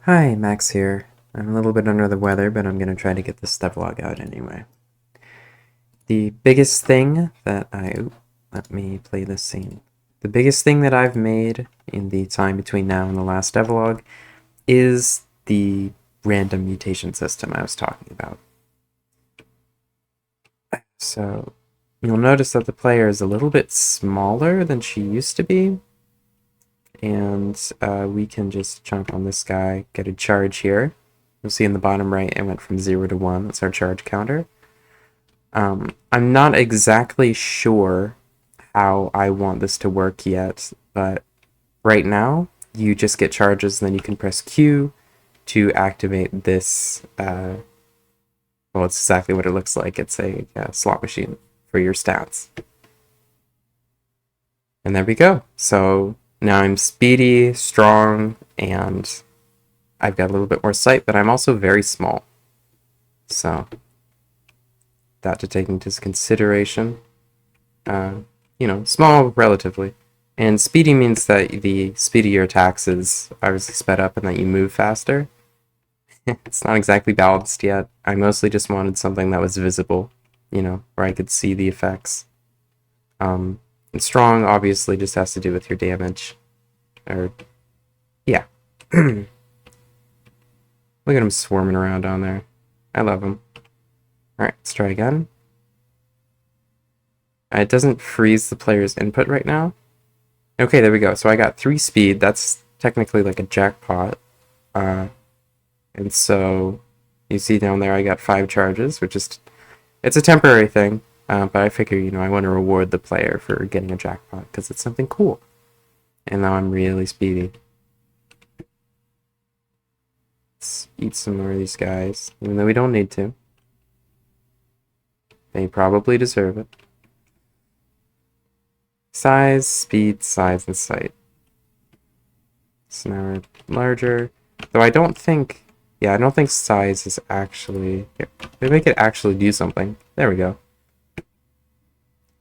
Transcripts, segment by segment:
Hi, Max here. I'm a little bit under the weather, but I'm going to try to get this devlog out anyway. The biggest thing that let me play this scene. The biggest thing that I've made in the time between now and the last devlog is the random mutation system I was talking about. So, you'll notice that the player is a little bit smaller than she used to be, and we can just jump on this guy, get a charge here. You'll see in the bottom right it went from 0 to 1. That's our charge counter. I'm not exactly sure how I want this to work yet, but right now you just get charges and then you can press Q to activate this. Well, it's exactly what it looks like. It's a slot machine for your stats. And there we go. So now I'm speedy, strong, and I've got a little bit more sight, but I'm also very small. So that to take into consideration. Small relatively. And speedy means that the speed of your attacks is obviously sped up and that you move faster. It's not exactly balanced yet. I mostly just wanted something that was visible, where I could see the effects. And strong obviously just has to do with your damage. Yeah. Look at him swarming around down there. I love him. Alright, let's try again. It doesn't freeze the player's input right now. Okay, there we go. So I got 3 speed. That's technically like a jackpot. And so you see down there I got 5 charges, which is, it's a temporary thing. But I figure, I want to reward the player for getting a jackpot because it's something cool. And now I'm really speedy. Let's eat some more of these guys, even though we don't need to. They probably deserve it. Size, speed, size, and sight. So now we're larger. Though I don't think size is actually... Yeah, they make it actually do something. There we go.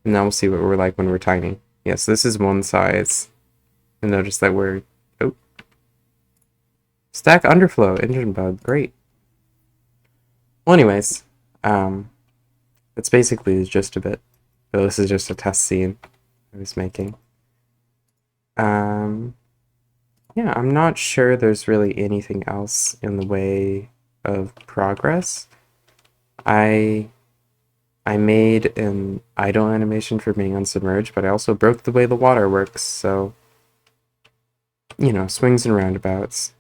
And now we'll see what we're like when we're tiny. Yes, this is one size. And notice that we're... Oh. Stack underflow, engine bug, great. Well, anyways, it's basically just a bit. So this is just a test scene I was making. Yeah, I'm not sure there's really anything else in the way of progress. I made an idle animation for being unsubmerged, but I also broke the way the water works, so swings and roundabouts.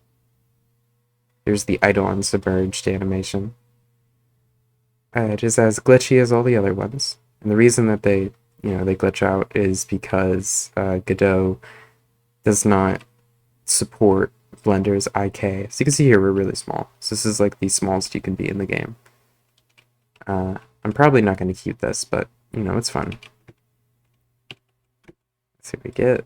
Here's the idle unsubmerged animation. It is as glitchy as all the other ones. And the reason that they glitch out is because Godot does not support Blender's IK. So you can see here we're really small. So this is like the smallest you can be in the game. I'm probably not going to keep this, but it's fun. Let's see what we get.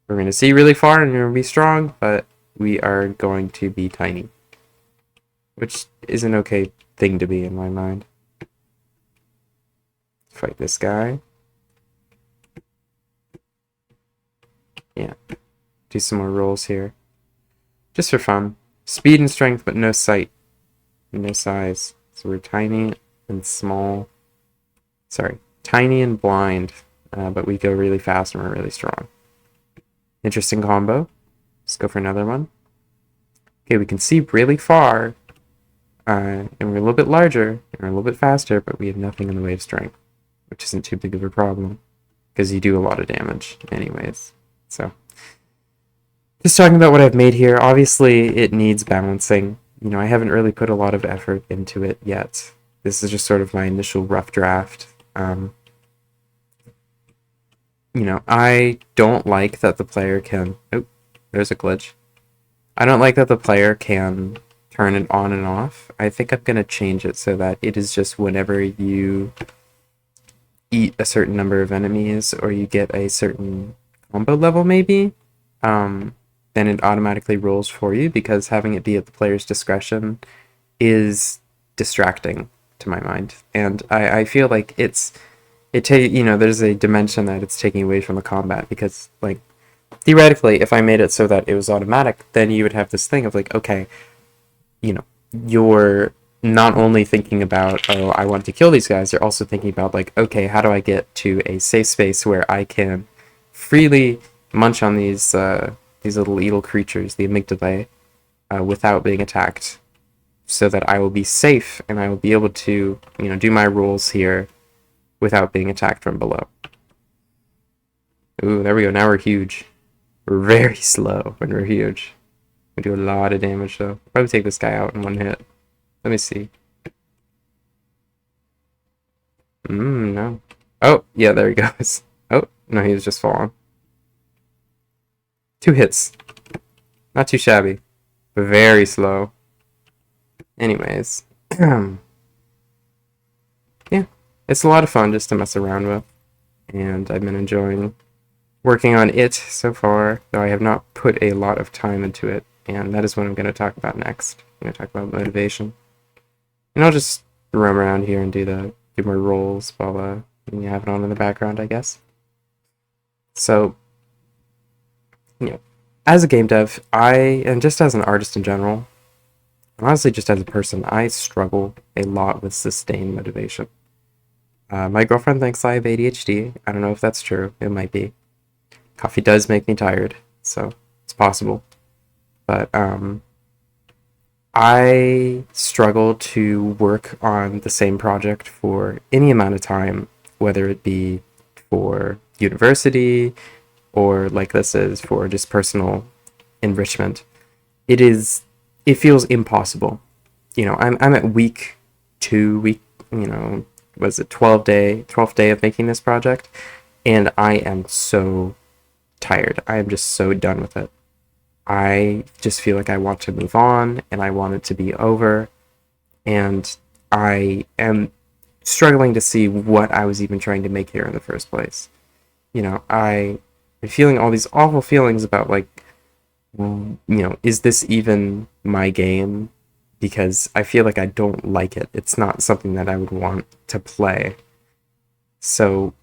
We're going to see really far and we're going to be strong, but we are going to be tiny. Which is an okay thing to be in my mind. Fight this guy. Yeah. Do some more rolls here. Just for fun. Speed and strength, but no sight. No size. So we're tiny and small. Sorry. Tiny and blind. But we go really fast and we're really strong. Interesting combo. Let's go for another one. Okay, we can see really far. And we're a little bit larger. And we're a little bit faster, but we have nothing in the way of strength. Which isn't too big of a problem. Because you do a lot of damage anyways. So, just talking about what I've made here, obviously it needs balancing. I haven't really put a lot of effort into it yet. This is just sort of my initial rough draft. I don't like that the player can... Oh, there's a glitch. I don't like that the player can turn it on and off. I think I'm going to change it so that it is just whenever you eat a certain number of enemies or you get a certain combo level maybe, then it automatically rolls for you, because having it be at the player's discretion is distracting to my mind. And I feel like there's a dimension that it's taking away from the combat, because like theoretically, if I made it so that it was automatic, then you would have this thing of like, okay, you know, you're not only thinking about, oh, I want to kill these guys, you're also thinking about like, okay, how do I get to a safe space where I can freely munch on these little evil creatures, the amygdalae, without being attacked, so that I will be safe and I will be able to, do my rules here without being attacked from below. Ooh, there we go. Now we're huge. We're very slow when we're huge. We do a lot of damage, though. Probably take this guy out in one hit. Let me see. No. Oh, yeah, there he goes. Oh, no, he was just falling. 2 hits. Not too shabby. But very slow. Anyways. Yeah. It's a lot of fun just to mess around with. And I've been enjoying working on it so far, though I have not put a lot of time into it. And that is what I'm going to talk about next. I'm going to talk about motivation. And I'll just roam around here and do my rolls while you have it on in the background, I guess. So, as a game dev, and just as an artist in general, and honestly just as a person, I struggle a lot with sustained motivation. My girlfriend thinks I have ADHD. I don't know if that's true. It might be. Coffee does make me tired, so it's possible. But I struggle to work on the same project for any amount of time, whether it be for university or like this is for just personal enrichment. It feels impossible. I'm at week 2, was it 12th day of making this project, and I am so tired. I am just so done with it. I just feel like I want to move on and I want it to be over, and I am struggling to see what I was even trying to make here in the first place. I'm feeling all these awful feelings about like, is this even my game? Because I feel like I don't like it. It's not something that I would want to play. So,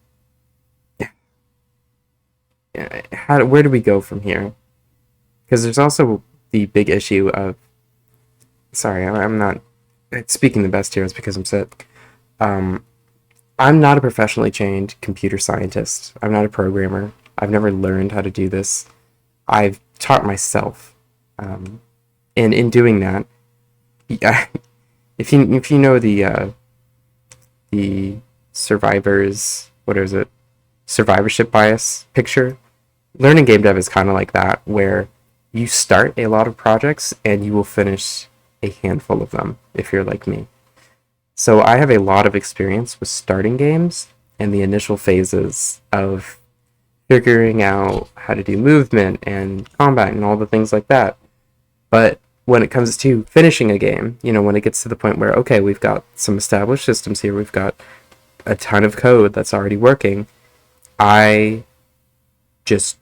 where do we go from here? Because there's also the big issue of... Sorry, I'm not speaking the best here. It's because I'm sick. I'm not a professionally trained computer scientist. I'm not a programmer. I've never learned how to do this. I've taught myself. And in doing that, if you know the survivorship bias picture, learning game dev is kind of like that, where you start a lot of projects and you will finish a handful of them if you're like me. So I have a lot of experience with starting games and the initial phases of figuring out how to do movement and combat and all the things like that. But when it comes to finishing a game, when it gets to the point where, okay, we've got some established systems here, we've got a ton of code that's already working, I just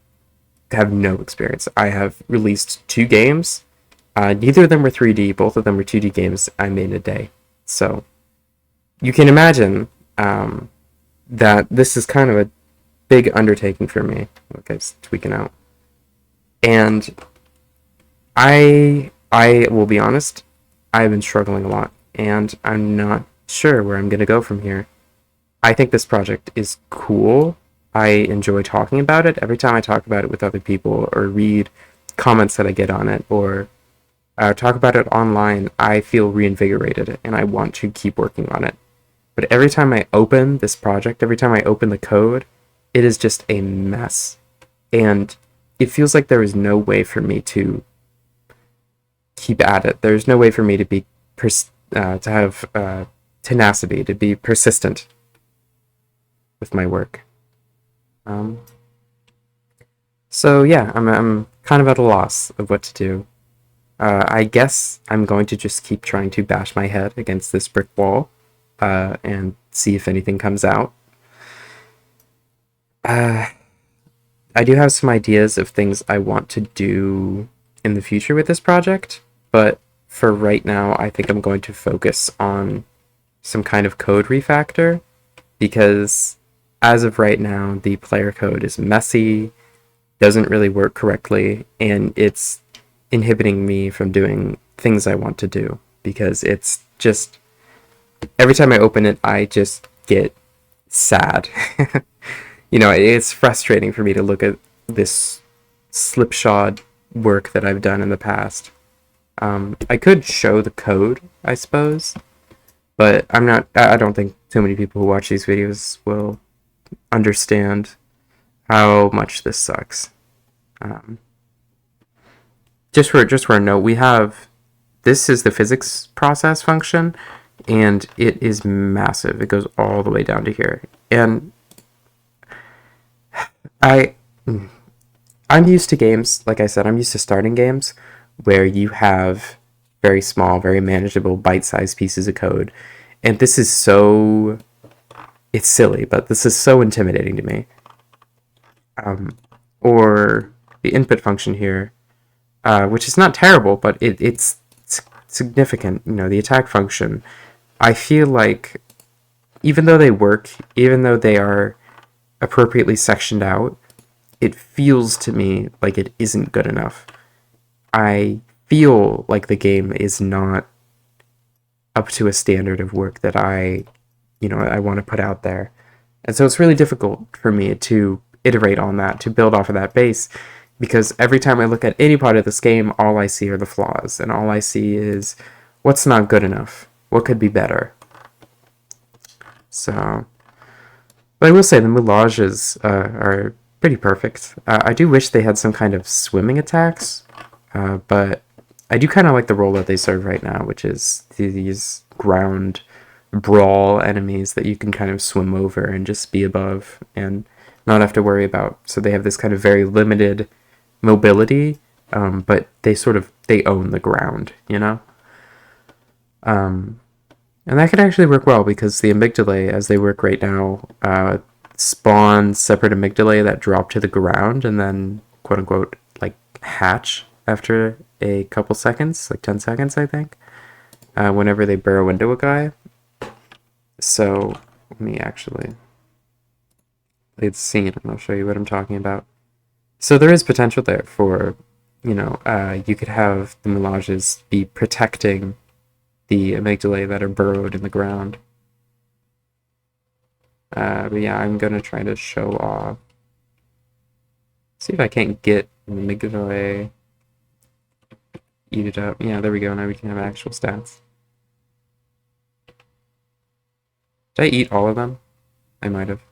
have no experience. I have released 2 games. Neither of them were 3D. Both of them were 2D games I made in a day. So you can imagine that this is kind of a big undertaking for me. Okay, it's tweaking out. And I will be honest, I've been struggling a lot, and I'm not sure where I'm going to go from here. I think this project is cool. I enjoy talking about it. Every time I talk about it with other people or read comments that I get on it or talk about it online, I feel reinvigorated and I want to keep working on it. But every time I open this project, every time I open the code, it is just a mess. And it feels like there is no way for me to keep at it. There's no way for me to be to have tenacity, to be persistent with my work. So yeah, I'm kind of at a loss of what to do. I guess I'm going to just keep trying to bash my head against this brick wall and see if anything comes out. I do have some ideas of things I want to do in the future with this project, but for right now, I think I'm going to focus on some kind of code refactor, because as of right now, the player code is messy. doesn't really work correctly, and it's inhibiting me from doing things I want to do, because it's just every time I open it, I just get sad. It's frustrating for me to look at this slipshod work that I've done in the past. I could show the code, I suppose, but I don't think too many people who watch these videos will understand how much this sucks. Just for a note, this is the physics process function, and it is massive. It goes all the way down to here, and I'm used to games, like I said, I'm used to starting games where you have very small, very manageable, bite-sized pieces of code. And this is it's silly, but this is so intimidating to me. Or the input function here, which is not terrible, but it's significant. The attack function, I feel like even though they work, even though they are appropriately sectioned out, it feels to me like it isn't good enough. I feel like the game is not up to a standard of work that I want to put out there. And so it's really difficult for me to iterate on that, to build off of that base, because every time I look at any part of this game, all I see are the flaws, and all I see is what's not good enough, what could be better. So, but I will say the moulages are pretty perfect. I do wish they had some kind of swimming attacks, but I do kind of like the role that they serve right now, which is these ground brawl enemies that you can kind of swim over and just be above and not have to worry about. So they have this kind of very limited mobility, but they own the ground, and that could actually work well, because the amygdalae, as they work right now, spawn separate amygdalae that drop to the ground and then, quote unquote, like hatch after a couple seconds, like 10 seconds, I think, whenever they burrow into a guy. So let me actually play the scene and I'll show you what I'm talking about. So there is potential there for, you could have the moulages be protecting the amygdalae that are burrowed in the ground. But yeah, I'm gonna try to show off. See if I can't get the amygdalae. Eat it up. Yeah, there we go. Now we can have actual stats. Did I eat all of them? I might have.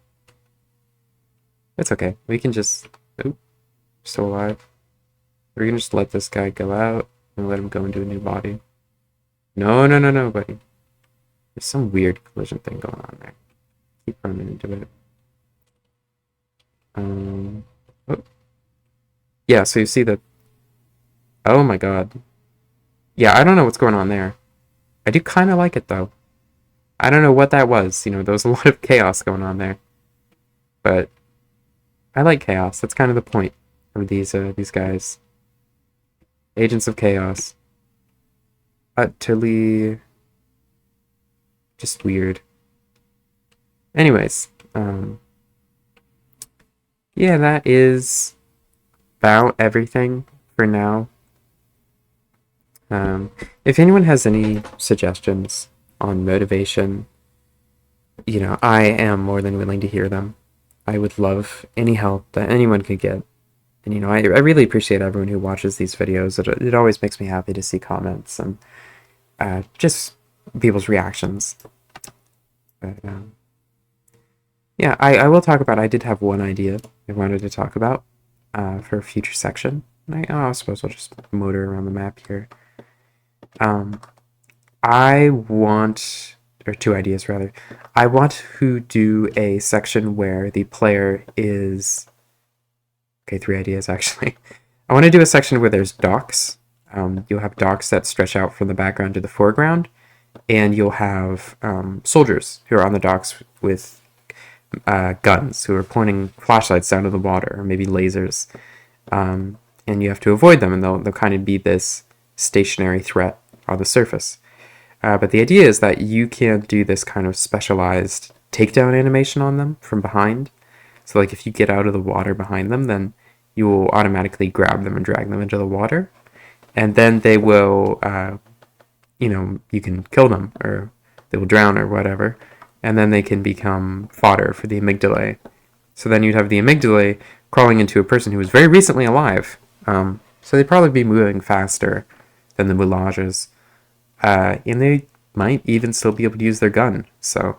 It's okay. We can just... Oop. Still alive. We're gonna just let this guy go out and let him go into a new body. No, buddy. There's some weird collision thing going on there. Keep running into it. Oh. Yeah, so you see that... Oh my god. Yeah, I don't know what's going on there. I do kind of like it, though. I don't know what that was. There was a lot of chaos going on there. But I like chaos. That's kind of the point of these guys. Agents of Chaos. Utterly... just weird. Anyways, yeah, that is about everything for now. If anyone has any suggestions on motivation, I am more than willing to hear them. I would love any help that anyone could get. And, I really appreciate everyone who watches these videos. It always makes me happy to see comments and just people's reactions. But, yeah, I will talk about, I did have one idea I wanted to talk about for a future section. I suppose I'll just motor around the map here. I want, or two ideas rather. I want to do a section where the player is, okay, three ideas actually. I want to do a section where there's docks. You'll have docks that stretch out from the background to the foreground, and you'll have soldiers who are on the docks with guns, who are pointing flashlights down to the water, or maybe lasers, and you have to avoid them, and they'll kind of be this stationary threat on the surface. But the idea is that you can do this kind of specialized takedown animation on them from behind. So like if you get out of the water behind them, then you will automatically grab them and drag them into the water. And then they will, you can kill them, or they will drown or whatever. And then they can become fodder for the amygdalae. So then you'd have the amygdalae crawling into a person who was very recently alive. So they'd probably be moving faster than the moulages. And they might even still be able to use their gun. So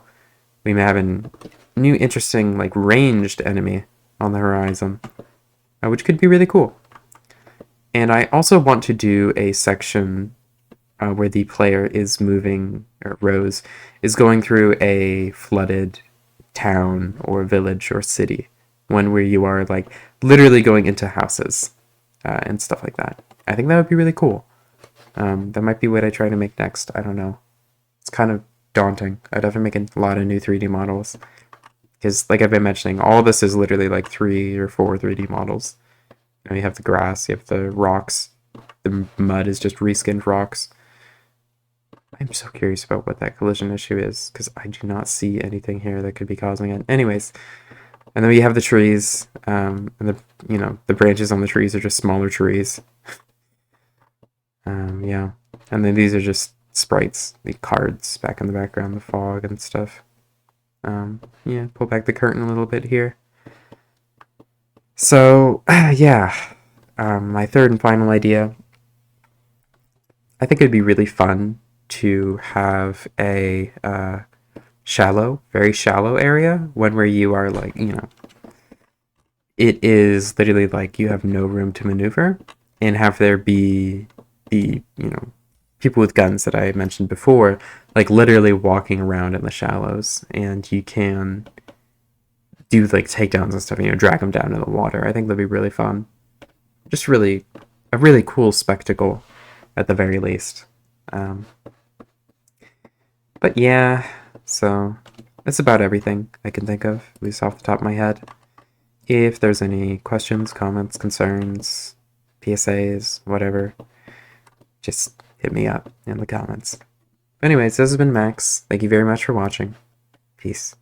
we may have a new interesting, like, ranged enemy on the horizon, which could be really cool. And I also want to do a section where the player is moving, or Rose is going through a flooded town or village or city, one where you are like literally going into houses and stuff like that. I think that would be really cool. That might be what I try to make next. I don't know. It's kind of daunting. I'd have to make a lot of new 3D models because, like I've been mentioning, all this is literally like 3 or 4 3D models. You have the grass, you have the rocks, the mud is just reskinned rocks. I'm so curious about what that collision issue is, because I do not see anything here that could be causing it. Anyways, and then we have the trees, and the branches on the trees are just smaller trees. Yeah, and then these are just sprites, the cards back in the background, the fog and stuff. Yeah, pull back the curtain a little bit here. So, yeah, my third and final idea. I think it'd be really fun to have a very shallow area, one where you are like, it is literally like you have no room to maneuver, and have there be the, people with guns that I mentioned before, like literally walking around in the shallows, and you can do like takedowns and stuff, drag them down in the water. I think that'd be really fun. Just a really cool spectacle at the very least. But yeah, so that's about everything I can think of, at least off the top of my head. If there's any questions, comments, concerns, PSAs, whatever, just hit me up in the comments. Anyways, this has been Max. Thank you very much for watching. Peace.